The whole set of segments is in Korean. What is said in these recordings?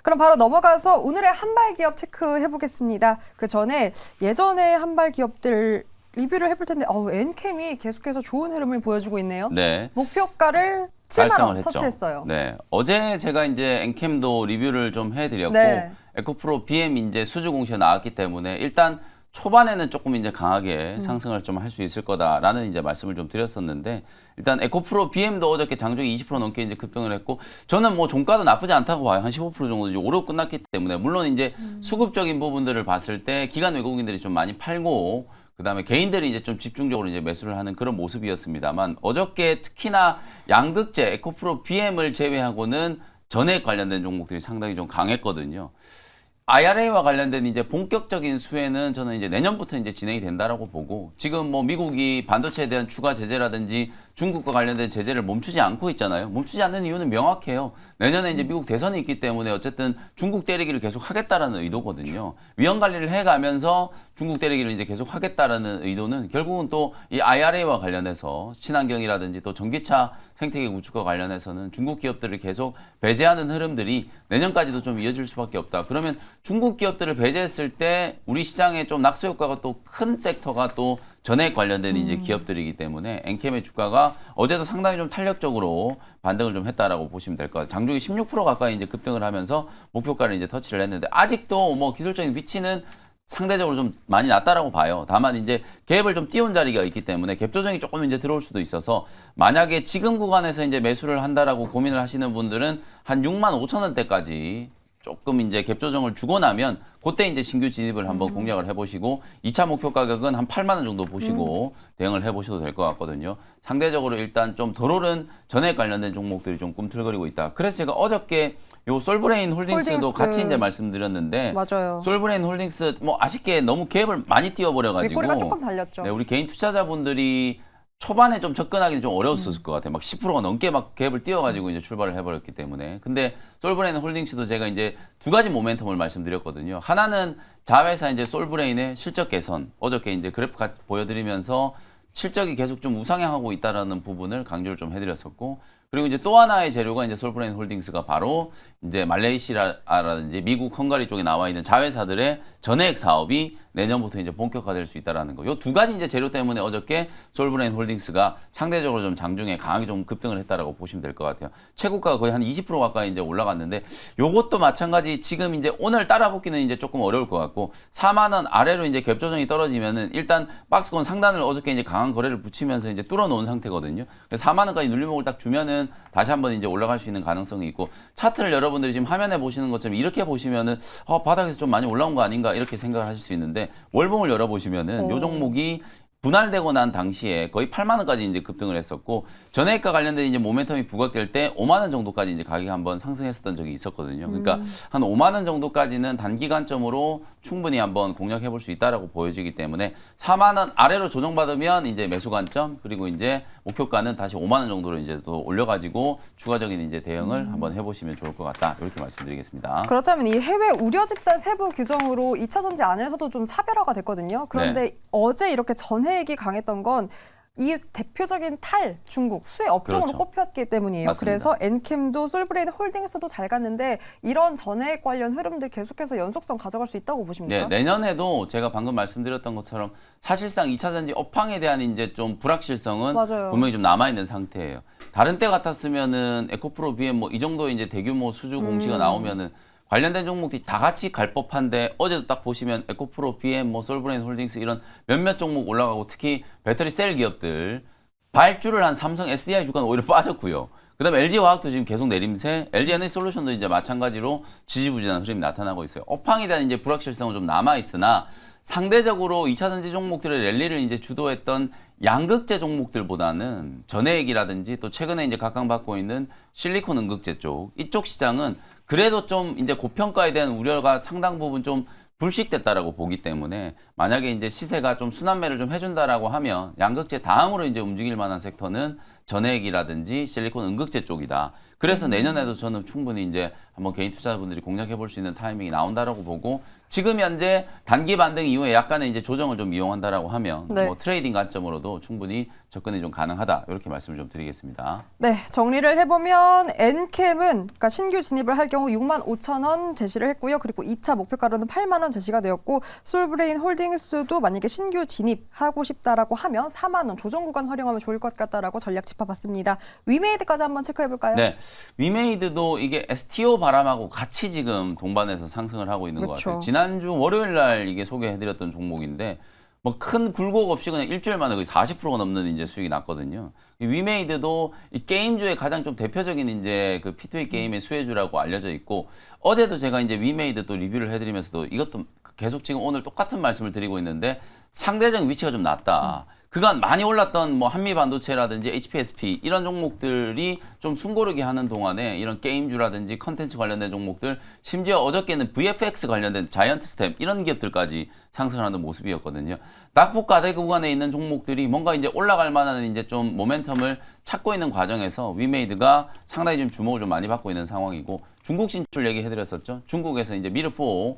그럼 바로 넘어가서 오늘의 한발 기업 체크해 보겠습니다. 그 전에 예전에 한발 기업들 리뷰를 해볼 텐데 엔캠이 계속해서 좋은 흐름을 보여주고 있네요. 네. 목표가를 7만 달성을 원 했죠. 터치했어요. 네. 어제 제가 이제 엔캠도 리뷰를 좀 해드렸고 네. 에코프로 BM 이제 수주 공시가 나왔기 때문에 일단 초반에는 조금 이제 강하게 상승을 좀 할 수 있을 거다라는 이제 말씀을 좀 드렸었는데 일단 에코프로 BM도 어저께 장중에 20% 넘게 이제 급등을 했고 저는 뭐 종가도 나쁘지 않다고 봐요. 한 15% 정도 이제 오르고 끝났기 때문에 물론 이제 수급적인 부분들을 봤을 때 기관 외국인들이 좀 많이 팔고 그다음에 개인들이 이제 좀 집중적으로 이제 매수를 하는 그런 모습이었습니다만 어저께 특히나 양극재 에코프로 BM을 제외하고는 전액 관련된 종목들이 상당히 좀 강했거든요. IRA와 관련된 이제 본격적인 수혜는 저는 이제 내년부터 이제 진행이 된다라고 보고 지금 뭐 미국이 반도체에 대한 추가 제재라든지 중국과 관련된 제재를 멈추지 않고 있잖아요. 멈추지 않는 이유는 명확해요. 내년에 이제 미국 대선이 있기 때문에 어쨌든 중국 때리기를 계속 하겠다라는 의도거든요. 위험 관리를 해가면서 중국 때리기를 이제 계속 하겠다라는 의도는 결국은 또 이 IRA와 관련해서 친환경이라든지 또 전기차 생태계 구축과 관련해서는 중국 기업들을 계속 배제하는 흐름들이 내년까지도 좀 이어질 수밖에 없다. 그러면 중국 기업들을 배제했을 때 우리 시장에 좀 낙수 효과가 또 큰 섹터가 또 전액 관련된 이제 기업들이기 때문에 엔캠의 주가가 어제도 상당히 좀 탄력적으로 반등을 좀 했다라고 보시면 될 것 같아요. 장중에 16% 가까이 이제 급등을 하면서 목표가를 이제 터치를 했는데 아직도 뭐 기술적인 위치는 상대적으로 좀 많이 낮다라고 봐요. 다만 이제 갭을 좀 띄운 자리가 있기 때문에 갭 조정이 조금 이제 들어올 수도 있어서 만약에 지금 구간에서 이제 매수를 한다라고 고민을 하시는 분들은 한 6만 5천 원대까지 조금 이제 갭 조정을 주고 나면 그때 이제 신규 진입을 한번 공략을 해보시고 2차 목표 가격은 한 8만 원 정도 보시고 대응을 해보셔도 될 것 같거든요. 상대적으로 일단 좀 덜 오른 전액 관련된 종목들이 좀 꿈틀거리고 있다. 그래서 제가 어저께 요 솔브레인 홀딩스도 같이 이제 말씀드렸는데 맞아요. 솔브레인 홀딩스 뭐 아쉽게 너무 갭을 많이 띄워버려가지고 윗꼬리가 조금 달렸죠. 네, 우리 개인 투자자분들이 초반에 좀 접근하기는 좀 어려웠을 것 같아요. 막 10%가 넘게 막 갭을 띄워가지고 이제 출발을 해버렸기 때문에. 근데 솔브레인 홀딩스도 제가 이제 두 가지 모멘텀을 말씀드렸거든요. 하나는 자회사 이제 솔브레인의 실적 개선. 어저께 이제 그래프 같이 보여드리면서 실적이 계속 좀 우상향하고 있다라는 부분을 강조를 좀 해드렸었고. 그리고 이제 또 하나의 재료가 이제 솔브레인 홀딩스가 바로 이제 말레이시아라든지 미국, 헝가리 쪽에 나와 있는 자회사들의 전액 사업이 내년부터 이제 본격화될 수 있다라는 거. 요 두 가지 이제 재료 때문에 어저께 솔브레인 홀딩스가 상대적으로 좀 장중에 강하게 좀 급등을 했다라고 보시면 될 것 같아요. 최고가가 거의 한 20% 가까이 이제 올라갔는데 요것도 마찬가지 지금 이제 오늘 따라붙기는 이제 조금 어려울 것 같고 4만 원 아래로 이제 갭 조정이 떨어지면은 일단 박스권 상단을 어저께 이제 강한 거래를 붙이면서 이제 뚫어 놓은 상태거든요. 그래서 4만 원까지 눌림목을 딱 주면은 다시 한번 이제 올라갈 수 있는 가능성이 있고 차트를 여러분들이 지금 화면에 보시는 것처럼 이렇게 보시면은 바닥에서 좀 많이 올라온 거 아닌가 이렇게 생각을 하실 수 있는데 월봉을 열어보시면은 요 종목이 분할되고 난 당시에 거의 8만 원까지 이제 급등을 했었고 전액과 관련된 이제 모멘텀이 부각될 때 5만 원 정도까지 이제 가격이 한번 상승했었던 적이 있었거든요. 그러니까 한 5만 원 정도까지는 단기간점으로 충분히 한번 공략해 볼 수 있다라고 보여지기 때문에 4만 원 아래로 조정받으면 이제 매수 관점 그리고 이제 목표가는 다시 5만 원 정도로 이제 또 올려가지고 추가적인 이제 대응을 한번 해보시면 좋을 것 같다 이렇게 말씀드리겠습니다. 그렇다면 이 해외 우려 집단 세부 규정으로 2차 전지 안에서도 좀 차별화가 됐거든요. 그런데 어제 이렇게 전해액이 강했던 건 이 대표적인 중국 수혜 업종으로 그렇죠. 꼽혔기 때문이에요. 맞습니다. 그래서 엔캠도 솔브레인 홀딩스도 잘 갔는데 이런 전해액 관련 흐름들 계속해서 연속성 가져갈 수 있다고 보십니까? 네, 내년에도 제가 방금 말씀드렸던 것처럼 사실상 2차 전지 업황에 대한 이제 좀 불확실성은 맞아요. 분명히 좀 남아 있는 상태예요. 다른 때 같았으면은 에코프로 BM 뭐 이 정도 이제 대규모 수주 공시가 나오면은 관련된 종목들이 다 같이 갈 법한데 어제도 딱 보시면 에코프로, BM, 뭐 솔브레인 홀딩스 이런 몇몇 종목 올라가고 특히 배터리 셀 기업들 발주를 한 삼성, SDI 주가는 오히려 빠졌고요. 그다음에 LG화학도 지금 계속 내림세, LG에너지솔루션도 이제 마찬가지로 지지부진한 흐름이 나타나고 있어요. 업황에 대한 이제 불확실성은 좀 남아 있으나 상대적으로 2차 전지 종목들의 랠리를 이제 주도했던 양극재 종목들보다는 전해액이라든지 또 최근에 이제 각광받고 있는 실리콘 음극재 쪽 이쪽 시장은 그래도 좀 이제 고평가에 대한 우려가 상당 부분 좀 불식됐다라고 보기 때문에 만약에 이제 시세가 좀 순환매를 좀 해준다라고 하면 양극재 다음으로 이제 움직일 만한 섹터는 전해액이라든지 실리콘 응급제 쪽이다. 그래서 내년에도 저는 충분히 이제 한번 개인 투자자분들이 공략해 볼 수 있는 타이밍이 나온다라고 보고 지금 현재 단기 반등 이후에 약간의 이제 조정을 좀 이용한다라고 하면 네. 뭐 트레이딩 관점으로도 충분히 접근이 좀 가능하다. 이렇게 말씀을 좀 드리겠습니다. 네, 정리를 해보면 엔캠은 그러니까 신규 진입을 할 경우 65,000원 제시를 했고요. 그리고 2차 목표가로는 8만 원 제시가 되었고 솔브레인 홀딩스도 만약에 신규 진입하고 싶다라고 하면 4만 원 조정 구간 활용하면 좋을 것 같다라고 전략 짚어봤습니다. 위메이드까지 한번 체크해볼까요? 네, 위메이드도 이게 STO 바람하고 같이 지금 동반해서 상승을 하고 있는 것 그렇죠. 같아요. 지난주 월요일 날 이게 소개해드렸던 종목인데 뭐 큰 굴곡 없이 그냥 일주일 만에 거의 40%가 넘는 이제 수익이 났거든요. 이 위메이드도 이 게임주의 가장 좀 대표적인 이제 그 P2E 게임의 수혜주라고 알려져 있고 어제도 제가 이제 위메이드 또 리뷰를 해드리면서도 이것도 계속 지금 오늘 똑같은 말씀을 드리고 있는데 상대적 위치가 좀 낮다. 그간 많이 올랐던 뭐 한미반도체라든지 HPSP 이런 종목들이 좀 숨고르게 하는 동안에 이런 게임주라든지 컨텐츠 관련된 종목들 심지어 어저께는 VFX 관련된 자이언트 스텝 이런 기업들까지 상승하는 모습이었거든요. 낙폭 가대 구간에 있는 종목들이 뭔가 이제 올라갈 만한 이제 좀 모멘텀을 찾고 있는 과정에서 위메이드가 상당히 좀 주목을 좀 많이 받고 있는 상황이고 중국 진출 얘기해드렸었죠. 중국에서 이제 미르4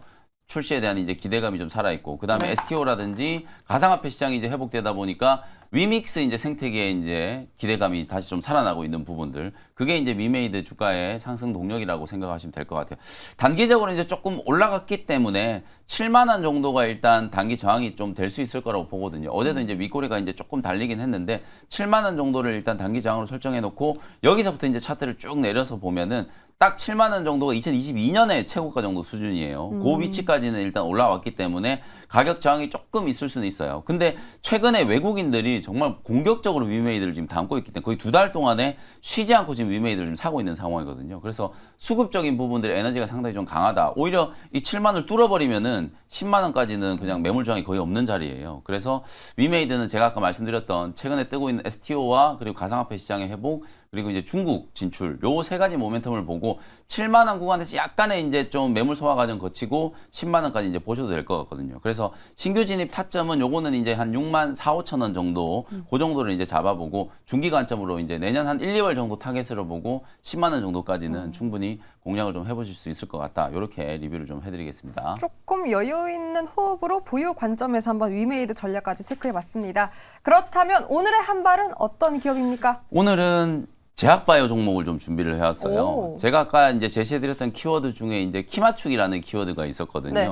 출시에 대한 이제 기대감이 좀 살아있고, 그 다음에 STO라든지 가상화폐 시장이 이제 회복되다 보니까 위믹스 이제 생태계에 이제 기대감이 다시 좀 살아나고 있는 부분들. 그게 이제 위메이드 주가의 상승 동력이라고 생각하시면 될 것 같아요. 단기적으로 이제 조금 올라갔기 때문에 7만 원 정도가 일단 단기 저항이 좀 될 수 있을 거라고 보거든요. 어제도 이제 윗꼬리가 이제 조금 달리긴 했는데 7만 원 정도를 일단 단기 저항으로 설정해 놓고 여기서부터 이제 차트를 쭉 내려서 보면은 딱 7만 원 정도가 2022년에 최고가 정도 수준이에요. 그 위치까지는 일단 올라왔기 때문에 가격 저항이 조금 있을 수는 있어요. 근데 최근에 외국인들이 정말 공격적으로 위메이드를 지금 담고 있기 때문에 거의 2달 동안에 쉬지 않고 지금 위메이드를 좀 사고 있는 상황이거든요. 그래서 수급적인 부분들 에너지가 상당히 좀 강하다. 오히려 이 7만 원을 뚫어버리면은 10만 원까지는 그냥 매물 저항이 거의 없는 자리예요. 그래서 위메이드는 제가 아까 말씀드렸던 최근에 뜨고 있는 STO와 그리고 가상화폐 시장의 회복 그리고 이제 중국 진출 요 세 가지 모멘텀을 보고 7만 원 구간에서 약간의 이제 좀 매물 소화 과정 거치고 10만 원까지 이제 보셔도 될 것 같거든요. 그래서 신규 진입 타점은 요거는 이제 한 6만 4,5천 원 정도 그 정도를 이제 잡아보고 중기 관점으로 이제 내년 한 1, 2월 정도 타겟으로 보고 10만 원 정도까지는 충분히 공략을 좀 해보실 수 있을 것 같다. 이렇게 리뷰를 좀 해드리겠습니다. 조금 여유 있는 호흡으로 보유 관점에서 한번 위메이드 전략까지 체크해봤습니다. 그렇다면 오늘의 한 발은 어떤 기업입니까? 오늘은 제약바이오 종목을 좀 준비를 해왔어요. 오. 제가 아까 이제 제시해드렸던 키워드 중에 이제 키맞추기라는 키워드가 있었거든요. 네.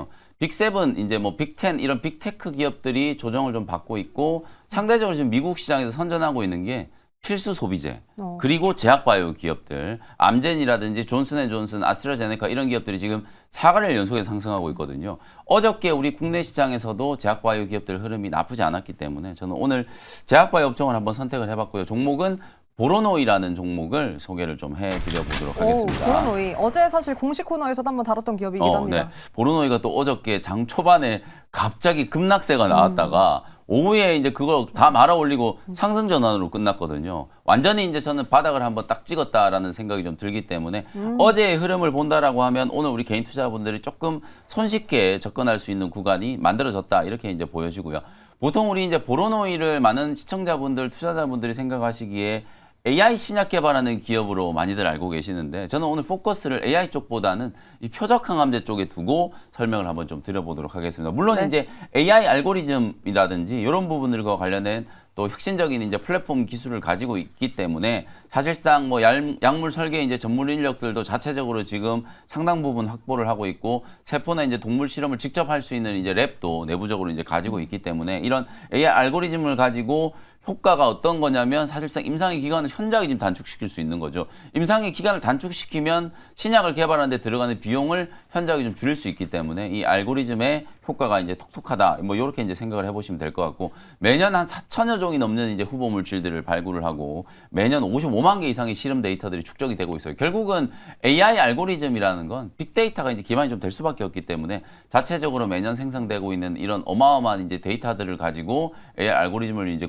빅7, 이제 뭐 빅10 이런 빅테크 기업들이 조정을 좀 받고 있고 상대적으로 지금 미국 시장에서 선전하고 있는 게 필수 소비재, 그리고 제약바이오 기업들, 암젠이라든지 존슨앤존슨, 아스트라제네카 이런 기업들이 지금 4가를 연속해서 상승하고 있거든요. 어저께 우리 국내 시장에서도 제약바이오 기업들 흐름이 나쁘지 않았기 때문에 저는 오늘 제약바이오 업종을 한번 선택을 해봤고요. 종목은 보로노이라는 종목을 소개를 좀 해드려보도록 하겠습니다. 보로노이. 어제 사실 공식 코너에서도 한번 다뤘던 기업이기도 합니다. 네. 보로노이가 또 어저께 장 초반에 갑자기 급락세가 나왔다가 오후에 이제 그걸 다 말아 올리고 상승 전환으로 끝났거든요. 완전히 이제 저는 바닥을 한번 딱 찍었다라는 생각이 좀 들기 때문에 어제의 흐름을 본다라고 하면 오늘 우리 개인 투자분들이 조금 손쉽게 접근할 수 있는 구간이 만들어졌다 이렇게 이제 보여지고요. 보통 우리 이제 보로노이를 많은 시청자분들, 투자자분들이 생각하시기에 AI 신약 개발하는 기업으로 많이들 알고 계시는데 저는 오늘 포커스를 AI 쪽보다는 이 표적 항암제 쪽에 두고 설명을 한번 좀 드려보도록 하겠습니다. 물론 네. 이제 AI 알고리즘이라든지 이런 부분들과 관련된 또 혁신적인 이제 플랫폼 기술을 가지고 있기 때문에 사실상 뭐 약물 설계 이제 전문 인력들도 자체적으로 지금 상당 부분 확보를 하고 있고 세포나 이제 동물 실험을 직접 할 수 있는 이제 랩도 내부적으로 이제 가지고 있기 때문에 이런 AI 알고리즘을 가지고 효과가 어떤 거냐면 사실상 임상의 기간을 현저하게 지금 단축시킬 수 있는 거죠. 임상의 기간을 단축시키면 신약을 개발하는 데 들어가는 비용을 현저하게 좀 줄일 수 있기 때문에 이 알고리즘의 효과가 이제 톡톡하다. 뭐 이렇게 이제 생각을 해보시면 될 것 같고 매년 한 4천여 종이 넘는 이제 후보 물질들을 발굴을 하고 매년 55만 개 이상의 실험 데이터들이 축적이 되고 있어요. 결국은 AI 알고리즘이라는 건 빅데이터가 이제 기반이 좀 될 수밖에 없기 때문에 자체적으로 매년 생성되고 있는 이런 어마어마한 이제 데이터들을 가지고 AI 알고리즘을 이제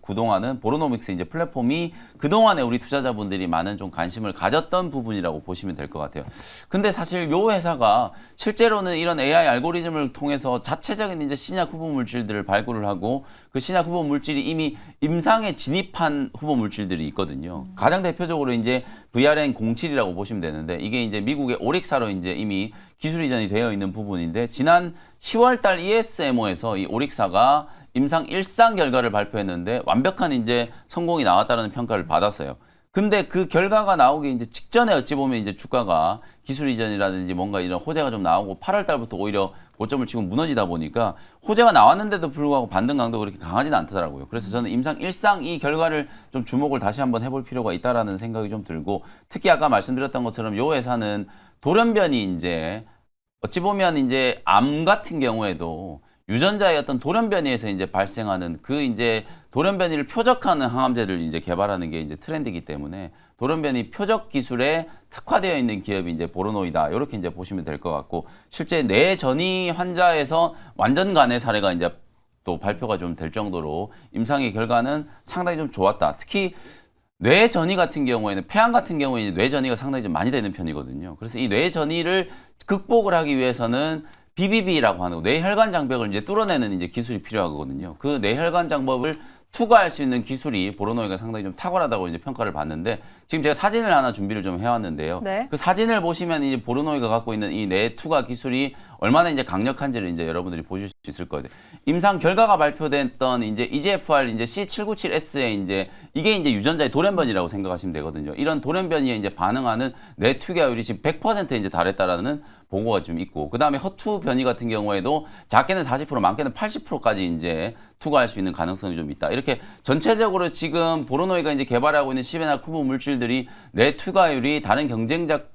구동하는 보로노믹스 이제 플랫폼이 그동안에 우리 투자자분들이 많은 좀 관심을 가졌던 부분이라고 보시면 될 것 같아요. 근데 사실 요 회사가 실제로는 이런 AI 알고리즘을 통해서 자체적인 이제 신약 후보 물질들을 발굴을 하고 그 신약 후보 물질이 이미 임상에 진입한 후보 물질들이 있거든요. 가장 대표적으로 이제 VRN07이라고 보시면 되는데 이게 이제 미국의 오릭사로 이제 이미 기술 이전이 되어 있는 부분인데 지난 10월 달 ESMO에서 이 오릭사가 임상 1상 결과를 발표했는데 완벽한 이제 성공이 나왔다는 평가를 받았어요. 근데 그 결과가 나오기 이제 직전에 어찌 보면 이제 주가가 기술 이전이라든지 뭔가 이런 호재가 좀 나오고 8월 달부터 오히려 고점을 치고 무너지다 보니까 호재가 나왔는데도 불구하고 반등 강도가 그렇게 강하지는 않더라고요. 그래서 저는 임상 1상 이 결과를 좀 주목을 다시 한번 해볼 필요가 있다라는 생각이 좀 들고 특히 아까 말씀드렸던 것처럼 요 회사는 돌연변이 이제 어찌 보면 이제 암 같은 경우에도 유전자의 어떤 돌연변이에서 이제 발생하는 그 이제 돌연변이를 표적하는 항암제를 이제 개발하는 게 이제 트렌드이기 때문에 돌연변이 표적 기술에 특화되어 있는 기업이 이제 보로노이다. 이렇게 이제 보시면 될 것 같고 실제 뇌전이 환자에서 완전 간의 사례가 이제 또 발표가 좀 될 정도로 임상의 결과는 상당히 좀 좋았다. 특히 뇌전이 같은 경우에는 폐암 같은 경우에 이제 뇌전이가 상당히 좀 많이 되는 편이거든요. 그래서 이 뇌전이를 극복을 하기 위해서는 BBB라고 하는 뇌혈관 장벽을 이제 뚫어내는 이제 기술이 필요하거든요. 그 뇌혈관 장벽을 투과할 수 있는 기술이 보로노이가 상당히 좀 탁월하다고 이제 평가를 받는데 지금 제가 사진을 하나 준비를 좀 해왔는데요. 네. 그 사진을 보시면 이제 보로노이가 갖고 있는 이 뇌 투과 기술이 얼마나 이제 강력한지를 이제 여러분들이 보실 수 있을 거예요. 임상 결과가 발표됐던 이제 EGFR 이제 C797S의 이제 이게 이제 유전자의 돌연변이라고 생각하시면 되거든요. 이런 돌연변이에 이제 반응하는 뇌 투과율이 지금 100%에 이제 달했다라는 보고가 좀 있고 그다음에 허투 변이 같은 경우에도 작게는 40% 많게는 80%까지 이제 투과할 수 있는 가능성이 좀 있다. 이렇게 전체적으로 지금 보로노이가 이제 개발하고 있는 시베나 후보 물질들이 뇌 투과율이 다른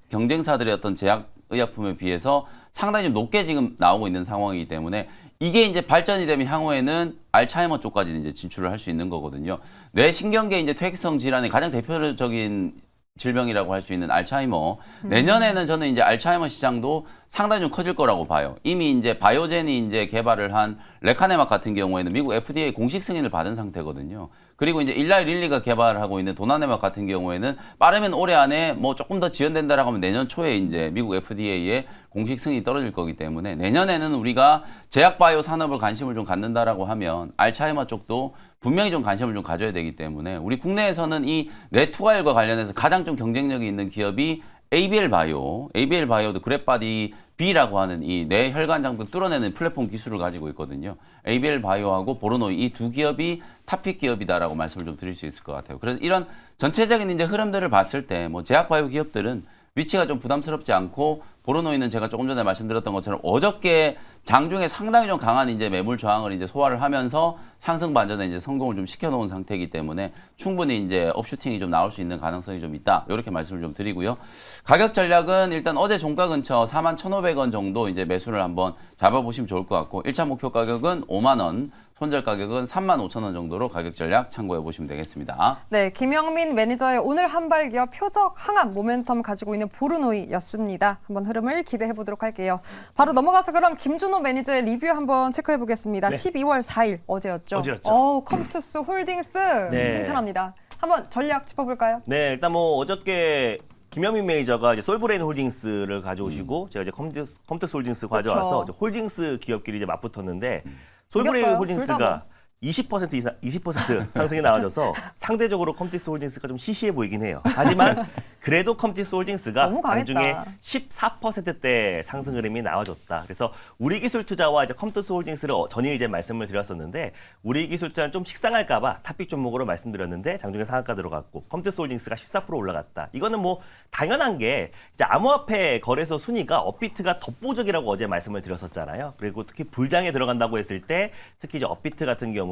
경쟁사들의 어떤 제약의약품에 비해서 상당히 좀 높게 지금 나오고 있는 상황이기 때문에 이게 이제 발전이 되면 향후에는 알츠하이머 쪽까지 이제 진출을 할 수 있는 거거든요. 뇌신경계 이제 퇴행성 질환의 가장 대표적인 질병이라고 할 수 있는 알츠하이머. 내년에는 저는 이제 알츠하이머 시장도 상당히 좀 커질 거라고 봐요. 이미 이제 바이오젠이 이제 개발을 한 레카네막 같은 경우에는 미국 FDA 공식 승인을 받은 상태거든요. 그리고 이제 일라이 릴리가 개발하고 있는 도나네막 같은 경우에는 빠르면 올해 안에 뭐 조금 더 지연된다라고 하면 내년 초에 이제 미국 FDA에 공식 승인이 떨어질 거기 때문에 내년에는 우리가 제약 바이오 산업을 관심을 좀 갖는다라고 하면 알츠하이머 쪽도 분명히 좀 관심을 좀 가져야 되기 때문에 우리 국내에서는 이 뇌 투과율과 관련해서 가장 좀 경쟁력이 있는 기업이 ABL 바이오도 그랩바디 B라고 하는 이 뇌혈관 장벽 뚫어내는 플랫폼 기술을 가지고 있거든요. ABL 바이오하고 보로노이 이 두 기업이 탑픽 기업이다라고 말씀을 좀 드릴 수 있을 것 같아요. 그래서 이런 전체적인 이제 흐름들을 봤을 때 뭐 제약 바이오 기업들은 위치가 좀 부담스럽지 않고 보로노이는 제가 조금 전에 말씀드렸던 것처럼 어저께 장중에 상당히 좀 강한 이제 매물 저항을 이제 소화를 하면서 상승 반전에 이제 성공을 좀 시켜놓은 상태이기 때문에 충분히 이제 업슈팅이 좀 나올 수 있는 가능성이 좀 있다. 이렇게 말씀을 좀 드리고요. 가격 전략은 일단 어제 종가 근처 41,500원 정도 이제 매수를 한번 잡아보시면 좋을 것 같고 1차 목표 가격은 5만 원. 손절 가격은 35,000원 정도로 가격 전략 참고해 보시면 되겠습니다. 네, 김영민 매니저의 오늘 한발 기업 표적 항암 모멘텀 가지고 있는 보르노이였습니다. 한번 흐름을 기대해 보도록 할게요. 바로 넘어가서 그럼 김준호 매니저의 리뷰 한번 체크해 보겠습니다. 네. 12월 4일 어제였죠. 어제였죠. 컴투스 홀딩스 네. 칭찬합니다. 한번 전략 짚어볼까요? 네, 일단 뭐 어저께 김현민 매니저가 이제 솔브레인 홀딩스를 가져오시고 제가 이제 컴투스 홀딩스 가져와서 이제 홀딩스 기업끼리 이제 맞붙었는데 솔브레인 이겼어요. 홀딩스가 20% 이상, 20% 상승이 나와줘서 상대적으로 컴투스 홀딩스가 좀 시시해 보이긴 해요. 하지만 그래도 컴투스 홀딩스가 너무 강했다. 장중에 14%대 상승 흐름이 나와줬다. 그래서 우리기술투자와 이제 컴투스 홀딩스를 전일 이제 말씀을 드렸었는데 우리기술투자는 좀 식상할까봐 탑픽 종목으로 말씀드렸는데 장중에 상한가 들어갔고 컴투스 홀딩스가 14% 올라갔다. 이거는 뭐 당연한 게 이제 암호화폐 거래소 순위가 업비트가 덧보적이라고 어제 말씀을 드렸었잖아요. 그리고 특히 불장에 들어간다고 했을 때 특히 이제 업비트 같은 경우는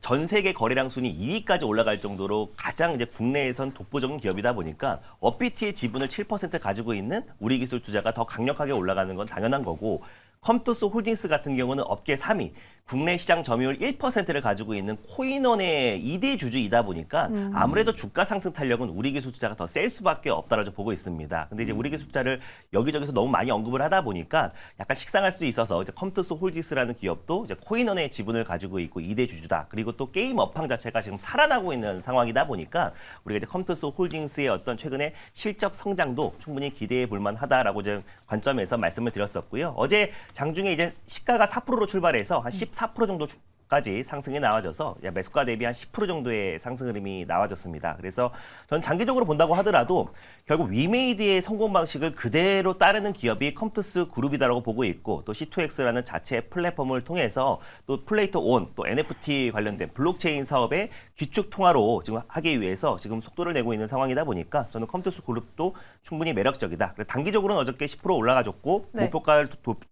전 세계 거래량 순위 2위까지 올라갈 정도로 가장 이제 국내에선 독보적인 기업이다 보니까 업비트의 지분을 7% 가지고 있는 우리기술투자가 더 강력하게 올라가는 건 당연한 거고 컴투스 홀딩스 같은 경우는 업계 3위, 국내 시장 점유율 1%를 가지고 있는 코인원의 2대 주주이다 보니까 아무래도 주가 상승 탄력은 우리기술투자가 더 셀 수밖에 없다라고 보고 있습니다. 근데 이제 우리기술투자를 여기저기서 너무 많이 언급을 하다 보니까 약간 식상할 수도 있어서 이제 컴투스 홀딩스라는 기업도 이제 코인원의 지분을 가지고 있고 2대 주주다. 그리고 또 게임 업황 자체가 지금 살아나고 있는 상황이다 보니까 우리가 이제 컴투스 홀딩스의 어떤 최근의 실적 성장도 충분히 기대해 볼 만하다라고 이제 관점에서 말씀을 드렸었고요. 어제 장중에 이제 시가가 4%로 출발해서 한 14% 정도까지 상승이 나와져서 매수가 대비 한 10% 정도의 상승 흐름이 나와졌습니다. 그래서 전 장기적으로 본다고 하더라도 결국 위메이드의 성공 방식을 그대로 따르는 기업이 컴투스 그룹이다라고 보고 있고 또 C2X라는 자체 플랫폼을 통해서 또 플레이터 온, 또 NFT 관련된 블록체인 사업의 기축 통화로 지금 하기 위해서 지금 속도를 내고 있는 상황이다 보니까 저는 컴투스 그룹도 충분히 매력적이다. 단기적으로는 어저께 10% 올라가졌고 네. 목표가를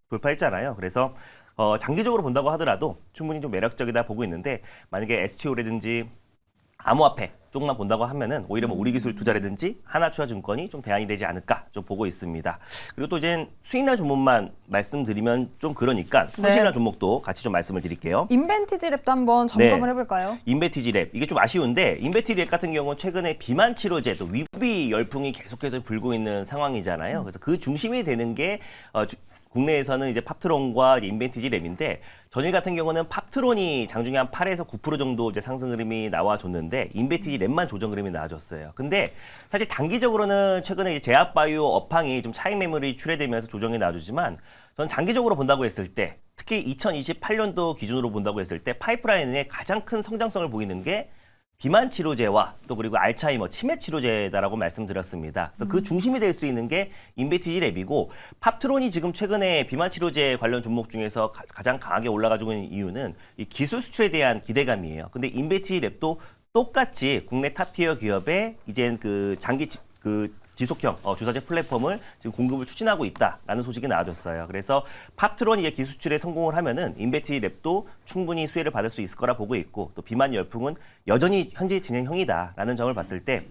돌파했잖아요. 그래서 장기적으로 본다고 하더라도 충분히 좀 매력적이다 보고 있는데 만약에 STO라든지 암호화폐 쪽만 본다고 하면은 오히려 뭐 우리기술투자라든지 하나투자증권이 좀 대안이 되지 않을까 좀 보고 있습니다. 그리고 또 이제 수익날 종목만 말씀드리면 좀 그러니까 손실날 종목도 같이 좀 말씀을 드릴게요. 인벤티지 랩도 한번 점검을 해볼까요? 인베티지 랩 이게 좀 아쉬운데 인베티지 랩 같은 경우는 최근에 비만 치료제 또 위구비 열풍이 계속해서 불고 있는 상황이잖아요. 그래서 그 중심이 되는 게 국내에서는 이제 팝트론과 인벤티지 랩인데 전일 같은 경우는 팝트론이 장중에 한 8에서 9% 정도 이제 상승 흐름이 나와줬는데 인벤티지 랩만 조정 흐름이 나와줬어요. 근데 사실 단기적으로는 최근에 이제 제약바이오 업황이 좀 차익 매물이 출회되면서 조정이 나와주지만 저는 장기적으로 본다고 했을 때 특히 2028년도 기준으로 본다고 했을 때 파이프라인에 가장 큰 성장성을 보이는 게 비만 치료제와 또 그리고 알츠하이머 치매 치료제다라고 말씀드렸습니다. 그래서 그 중심이 될 수 있는 게 인베티지 랩이고 팝트론이 지금 최근에 비만 치료제 관련 종목 중에서 가장 강하게 올라가지고 있는 이유는 이 기술 수출에 대한 기대감이에요. 근데 인베티지 랩도 똑같이 국내 탑티어 기업의 이젠 그 장기 지속형 주사제 플랫폼을 지금 공급을 추진하고 있다라는 소식이 나와졌어요. 그래서 팝트론이 이제 기술 수출에 성공을 하면은 인베티지 랩도 충분히 수혜를 받을 수 있을 거라 보고 있고 또 비만 열풍은 여전히 현재 진행형이다라는 점을 봤을 때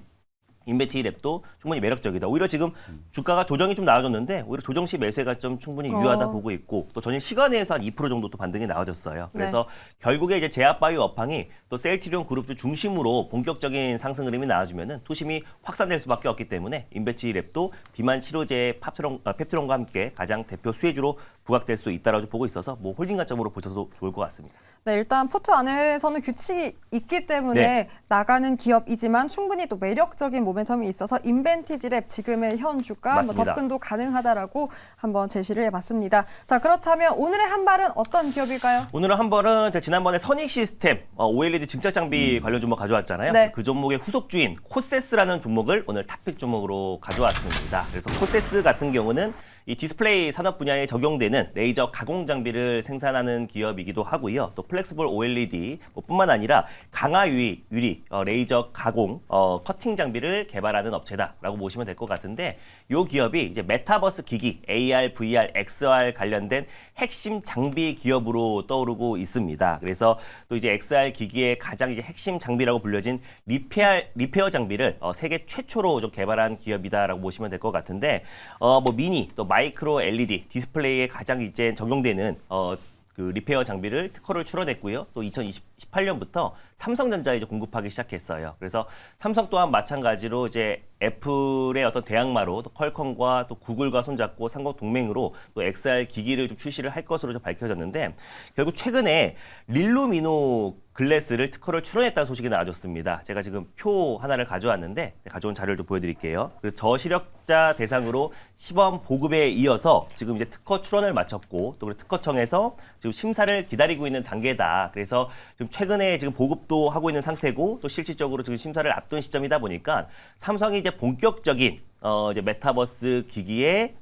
인베티지 랩도 충분히 매력적이다. 오히려 지금 주가가 조정이 좀 나와줬는데 오히려 조정 시 매수가 좀 충분히 유효하다 보고 있고 또 전일 시간에서 한 2% 정도 또 반등이 나와졌어요. 그래서 결국에 이제 제약바이오 업황이 또 셀트리온 그룹주 중심으로 본격적인 상승 흐름이 나와주면은 투심이 확산될 수밖에 없기 때문에 인베티지 랩도 비만 치료제 펩트론과 함께 가장 대표 수혜주로 부각될 수 있다라고 보고 있어서 뭐 홀딩 관점으로 보셔도 좋을 것 같습니다. 네, 일단 포트 안에서는 규칙이 있기 때문에 나가는 기업이지만 충분히 또 매력적인 모멘텀이 있어서 인벤티지 랩 지금의 현 주가 뭐 맞습니다. 접근도 가능하다라고 한번 제시를 해봤습니다. 자, 그렇다면 오늘의 한 발은 어떤 기업일까요? 오늘은 한 번은 제가 지난번에 선익 시스템 OLED 증착 장비 관련 종목 가져왔잖아요. 네. 그 종목의 후속주인 코세스라는 종목을 오늘 탑픽 종목으로 가져왔습니다. 그래서 코세스 같은 경우는 이 디스플레이 산업 분야에 적용되는 레이저 가공 장비를 생산하는 기업이기도 하고요. 또 플렉스볼 OLED 뿐만 아니라 강화 유리 레이저 가공 커팅 장비를 개발하는 업체다라고 보시면 될 것 같은데 이 기업이 이제 메타버스 기기 AR, VR, XR 관련된 핵심 장비 기업으로 떠오르고 있습니다. 그래서 또 이제 XR 기기의 가장 이제 핵심 장비라고 불려진 리페어 장비를 세계 최초로 좀 개발한 기업이다라고 보시면 될 것 같은데 뭐 미니 또 마이크로 LED 디스플레이에 가장 이제 적용되는 그 리페어 장비를 특허를 출원했고요. 또 2018년부터 삼성전자에 이제 공급하기 시작했어요. 그래서 삼성 또한 마찬가지로 이제 애플의 어떤 대항마로 또 퀄컴과 또 구글과 손잡고 상공 동맹으로 또 XR 기기를 좀 출시를 할 것으로 좀 밝혀졌는데 결국 최근에 릴루미노 글래스를 특허를 출원했다는 소식이 나와줬습니다. 제가 지금 표 하나를 가져왔는데 가져온 자료를 좀 보여드릴게요. 그래서 저시력자 대상으로 시범 보급에 이어서 지금 이제 특허 출원을 마쳤고 또 특허청에서 지금 심사를 기다리고 있는 단계다. 그래서 지금 최근에 지금 보급도 하고 있는 상태고 또 실질적으로 지금 심사를 앞둔 시점이다 보니까 삼성이 이제 본격적인 이제 메타버스 기기에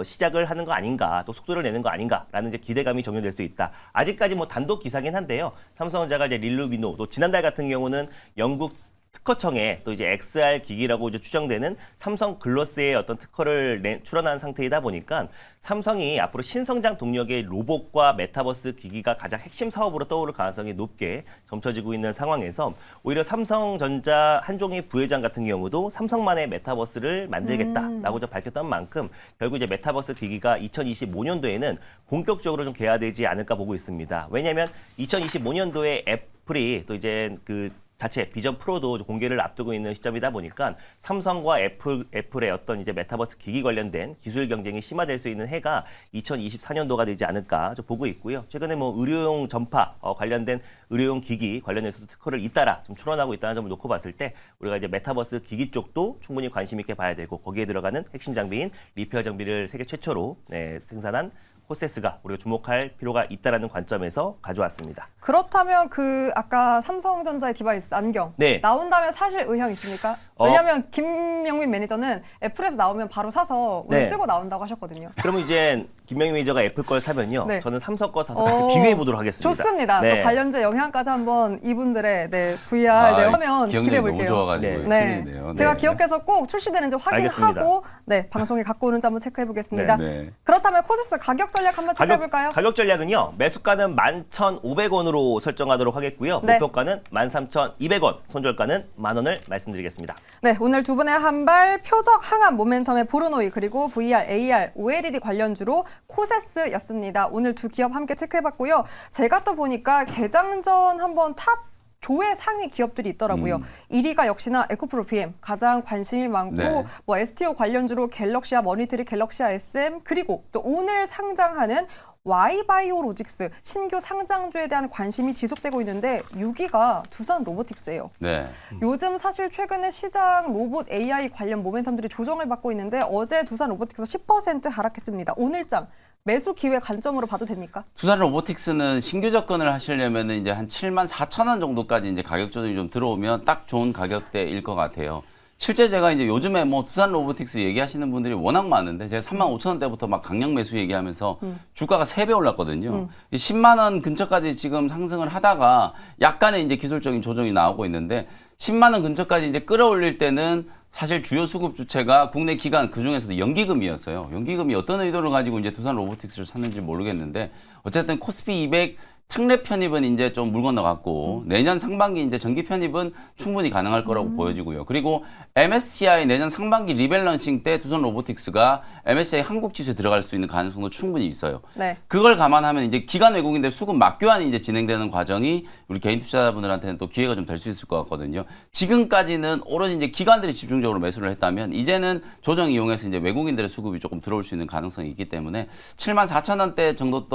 시작을 하는 거 아닌가, 또 속도를 내는 거 아닌가라는 이제 기대감이 적용될 수 있다. 아직까지 뭐 단독 기사긴 한데요. 삼성전자가 이제 릴루미노, 또 지난달 같은 경우는 영국 특허청에 또 이제 XR 기기라고 이제 추정되는 삼성 글로스의 어떤 특허를 출원한 상태이다 보니까 삼성이 앞으로 신성장 동력의 로봇과 메타버스 기기가 가장 핵심 사업으로 떠오를 가능성이 높게 점쳐지고 있는 상황에서 오히려 삼성전자 한종희 부회장 같은 경우도 삼성만의 메타버스를 만들겠다라고 밝혔던 만큼 결국 이제 메타버스 기기가 2025년도에는 본격적으로 좀 개화되지 않을까 보고 있습니다. 왜냐하면 2025년도에 애플이 또 이제 그 자체 비전 프로도 공개를 앞두고 있는 시점이다 보니까 삼성과 애플의 어떤 이제 메타버스 기기 관련된 기술 경쟁이 심화될 수 있는 해가 2024년도가 되지 않을까 좀 보고 있고요. 최근에 뭐 의료용 전파 관련된 의료용 기기 관련해서도 특허를 잇따라 좀 출원하고 있다는 점을 놓고 봤을 때 우리가 이제 메타버스 기기 쪽도 충분히 관심 있게 봐야 되고 거기에 들어가는 핵심 장비인 리페어 장비를 세계 최초로 생산한 호세스가 우리가 주목할 필요가 있다라는 관점에서 가져왔습니다. 그렇다면 그 아까 삼성전자의 디바이스 안경 네. 나온다면 사실 의향 있습니까? 왜냐하면 김명민 매니저는 애플에서 나오면 바로 사서 오늘 네. 쓰고 나온다고 하셨거든요. 그러면 이제 김명희 매니저가 애플 걸 사면요. 네. 저는 삼성 거 사서 같이 비교해 보도록 하겠습니다. 좋습니다. 네. 또 관련주의 영향까지 한번 이분들의 VR 화면 기대해 너무 볼게요. 좋아가지고 네. 큰일이네요. 제가 네. 기억해서 꼭 출시되는지 확인하고 방송에 갖고 오는지 한번 체크해 보겠습니다. 네. 그렇다면 코세스 가격 전략 한번 체크해 볼까요? 가격 전략은요. 매수가는 11,500원으로 설정하도록 하겠고요. 네. 목표가는 13,200원, 손절가는 10,000원을 말씀드리겠습니다. 네, 오늘 두 분의 한발 표적 항암 모멘텀의 보르노이 그리고 VR, AR, OLED 관련주로 코세스였습니다. 오늘 두 기업 함께 체크해봤고요. 제가 또 보니까 개장전 한번 탑 조회 상위 기업들이 있더라고요. 1위가 역시나 에코프로 BM 가장 관심이 많고 네. 뭐 STO 관련주로 갤럭시아 머니터리, 갤럭시아 SM 그리고 또 오늘 상장하는 Y바이오로직스 신규 상장주에 대한 관심이 지속되고 있는데 6위가 두산 로보틱스예요. 네. 요즘 사실 최근에 시장 로봇 AI 관련 모멘텀들이 조정을 받고 있는데 어제 두산 로보틱스 10% 하락했습니다. 오늘장 매수 기회 관점으로 봐도 됩니까? 두산 로보틱스는 신규 접근을 하시려면 이제 한 74,000원 정도까지 이제 가격 조정이 좀 들어오면 딱 좋은 가격대일 것 같아요. 실제 제가 이제 요즘에 뭐 두산 로보틱스 얘기하시는 분들이 워낙 많은데 제가 35,000원대부터 막 강력 매수 얘기하면서 주가가 3배 올랐거든요. 10만 원 근처까지 지금 상승을 하다가 약간의 이제 기술적인 조정이 나오고 있는데 10만 원 근처까지 이제 끌어올릴 때는 사실 주요 수급 주체가 국내 기관 그중에서도 연기금이었어요. 연기금이 어떤 의도를 가지고 이제 두산 로보틱스를 샀는지 모르겠는데 어쨌든 코스피 200 특례 편입은 이제 좀 물 건너갔고 내년 상반기 이제 정기 편입은 충분히 가능할 거라고 보여지고요. 그리고 MSCI 내년 상반기 리밸런싱 때 두산 로보틱스가 MSCI 한국 지수에 들어갈 수 있는 가능성도 충분히 있어요. 네. 그걸 감안하면 이제 기관 외국인들 수급 맞교환이 이제 진행되는 과정이 우리 개인 투자자분들한테는 또 기회가 좀 될 수 있을 것 같거든요. 지금까지는 오로지 이제 기관들이 집중적으로 매수를 했다면 이제는 조정 이용해서 이제 외국인들의 수급이 조금 들어올 수 있는 가능성이 있기 때문에 74,000원대 정도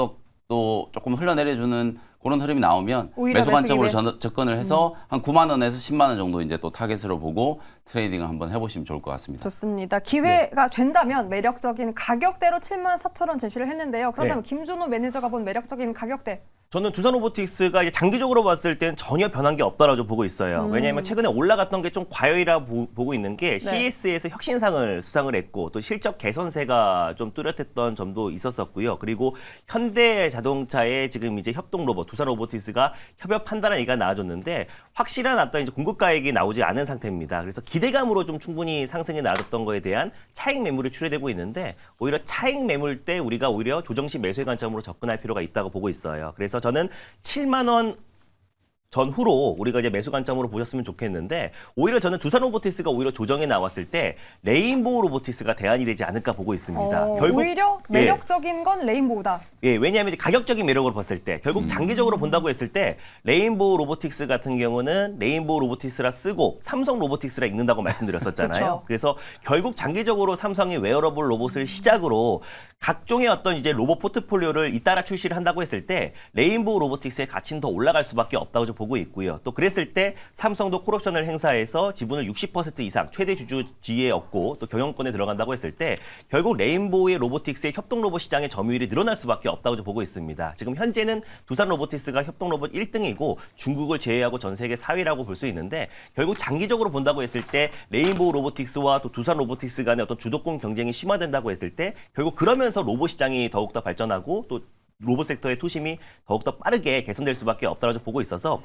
또 조금 흘러내려주는 그런 흐름이 나오면 오히려 매수 관점으로 매수 접근을 해서 한 9만 원에서 10만 원 정도 이제 또 타겟으로 보고 트레이딩을 한번 해보시면 좋을 것 같습니다. 좋습니다. 기회가 된다면 매력적인 가격대로 74,000원 제시를 했는데요. 그렇다면 김준호 매니저가 본 매력적인 가격대 저는 두산 로보틱스가 이제 장기적으로 봤을 때는 전혀 변한 게 없다라고 좀 보고 있어요. 왜냐하면 최근에 올라갔던 게 좀 과열이라 보고 있는 게 CES에서 혁신상을 수상을 했고 또 실적 개선세가 좀 뚜렷했던 점도 있었었고요. 그리고 현대자동차의 지금 이제 협동 로봇 두산 로보틱스가 협업한다는 얘기가 나와줬는데 확실한 어떤 이제 공급가액이 나오지 않은 상태입니다. 그래서 기대감으로 좀 충분히 상승이 나왔던 거에 대한 차익 매물이 출회되고 있는데 오히려 차익 매물 때 우리가 오히려 조정시 매수의 관점으로 접근할 필요가 있다고 보고 있어요. 그래서 저는 7만 원 전후로 우리가 이제 매수 관점으로 보셨으면 좋겠는데 오히려 저는 두산 로보틱스가 오히려 조정에 나왔을 때 레인보우 로보틱스가 대안이 되지 않을까 보고 있습니다. 오히려 매력적인 건 레인보우다. 예, 왜냐하면 이제 가격적인 매력으로 봤을 때 결국 장기적으로 본다고 했을 때 레인보우 로보틱스 같은 경우는 레인보우 로보틱스라 쓰고 삼성 로보틱스라 읽는다고 말씀드렸었잖아요. 그렇죠. 그래서 결국 장기적으로 삼성이 웨어러블 로봇을 시작으로 각종의 어떤 이제 로봇 포트폴리오를 잇따라 출시를 한다고 했을 때 레인보우 로보틱스의 가치는 더 올라갈 수밖에 없다고 좀 보고 있고요. 또 그랬을 때 삼성도 콜옵션을 행사해서 지분을 60% 이상 최대 주주 지위에 얻고 또 경영권에 들어간다고 했을 때 결국 레인보우의 로보틱스의 협동 로봇 시장의 점유율이 늘어날 수밖에 없다고 좀 보고 있습니다. 지금 현재는 두산 로보틱스가 협동 로봇 1등이고 중국을 제외하고 전 세계 4위라고 볼 수 있는데 결국 장기적으로 본다고 했을 때 레인보우 로보틱스와 또 두산 로보틱스 간의 어떤 주도권 경쟁이 심화된다고 했을 때 결국 그러면서 로봇 시장이 더욱더 발전하고 또 로봇 섹터의 투심이 더욱더 빠르게 개선될 수밖에 없다고 보고 있어서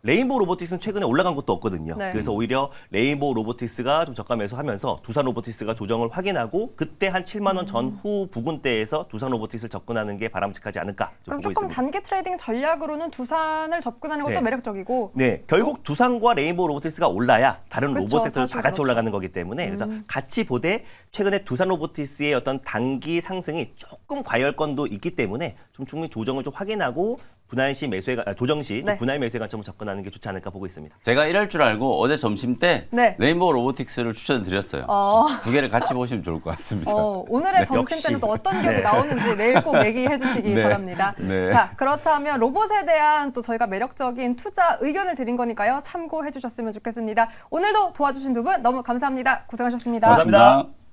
레인보우 로보틱스는 최근에 올라간 것도 없거든요. 네. 그래서 오히려 레인보우 로보틱스가 좀 저가 매수하면서 두산 로보틱스가 조정을 확인하고 그때 한 7만 원 전후 부근대에서 두산 로보틱스를 접근하는 게 바람직하지 않을까 좀 그럼 보고 조금 있습니다. 단기 트레이딩 전략으로는 두산을 접근하는 것도 네. 매력적이고 네, 결국 두산과 레인보우 로보틱스가 올라야 다른 그쵸, 로봇 섹터도 사실 다 같이 그렇죠. 올라가는 거기 때문에 그래서 같이 보되 최근에 두산 로보틱스의 어떤 단기 상승이 조금 과열권도 있기 때문에 좀 충분히 조정을 좀 확인하고 분할 시 매수에 조정 시 네. 분할 매수에 관점을 접근하는 게 좋지 않을까 보고 있습니다. 제가 이럴 줄 알고 어제 점심 때 네. 레인보우 로보틱스를 추천드렸어요. 어, 두 개를 같이 보시면 좋을 것 같습니다. 오늘의 네, 점심 역시. 때는 또 어떤 기업이 네. 나오는지 내일 꼭 얘기해 주시기 네. 바랍니다. 네. 자, 그렇다면 로봇에 대한 또 저희가 매력적인 투자 의견을 드린 거니까요. 참고해 주셨으면 좋겠습니다. 오늘도 도와주신 두 분 너무 감사합니다. 고생하셨습니다. 감사합니다.